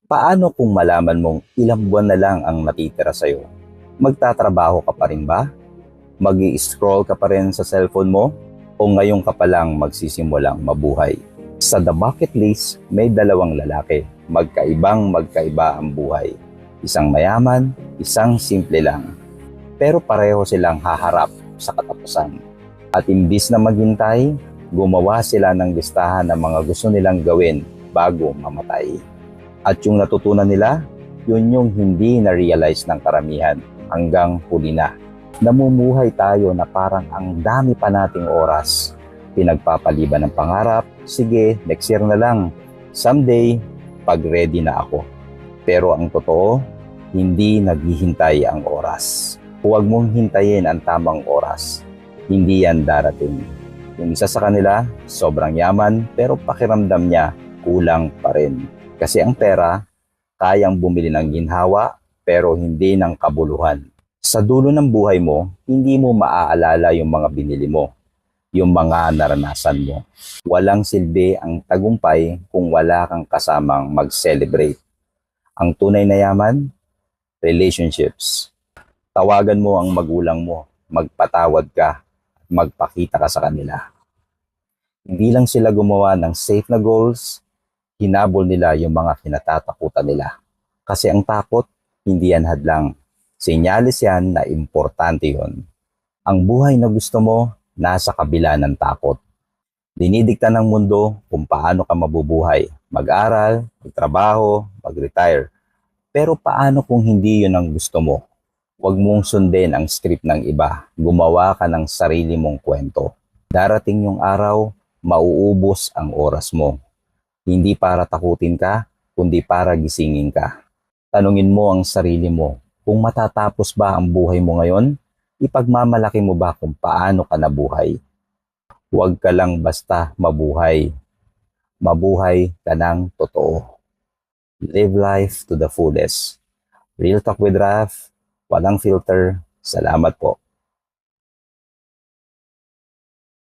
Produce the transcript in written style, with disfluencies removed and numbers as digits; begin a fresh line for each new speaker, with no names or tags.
Paano kung malaman mong ilang buwan na lang ang natitira sa'yo? Magtatrabaho ka pa rin ba? Mag-i-scroll ka pa rin sa cellphone mo? O ngayon ka pa lang magsisimulang mabuhay? Sa The Bucket List, may dalawang lalaki. Magkaibang ang buhay. Isang mayaman, isang simple lang. Pero pareho silang haharap sa katapusan. At imbis na maghintay, gumawa sila ng listahan ng mga gusto nilang gawin bago mamatay. At yung natutunan nila, yun yung hindi na-realize ng karamihan hanggang huli na. Namumuhay tayo na parang ang dami pa nating oras. Pinagpapaliban ng pangarap, sige, next year na lang. Someday, pag ready na ako. Pero ang totoo, hindi naghihintay ang oras. Huwag mong hintayin ang tamang oras. Hindi yan darating. Yung isa sa kanila, sobrang yaman, pero pakiramdam niya, kulang pa rin. Kasi ang pera, kayang bumili ng ginhawa, pero hindi ng kabuluhan. Sa dulo ng buhay mo, hindi mo maaalala yung mga binili mo, yung mga naranasan mo. Walang silbi ang tagumpay kung wala kang kasamang mag-celebrate. Ang tunay na yaman, relationships. Tawagan mo ang magulang mo, magpatawad ka, magpakita ka sa kanila. Hindi lang sila gumawa ng safe na goals, hinabol nila yung mga kinatatakutan nila. Kasi ang takot, hindi yan hadlang. Senyales yan na importante yon. Ang buhay na gusto mo, nasa kabila ng takot. Dinidikta ng mundo kung paano ka mabubuhay. Mag-aral, magtrabaho, mag-retire. Pero paano kung hindi yun ang gusto mo? Huwag mong sundin ang script ng iba. Gumawa ka ng sarili mong kwento. Darating yung araw, mauubos ang oras mo. Hindi para takutin ka, kundi para gisingin ka. Tanungin mo ang sarili mo, kung matatapos ba ang buhay mo ngayon, ipagmamalaki mo ba kung paano ka nabuhay? Huwag ka lang basta mabuhay. Mabuhay ka ng totoo. Live life to the fullest. Real Talk with Raf, walang filter. Salamat po.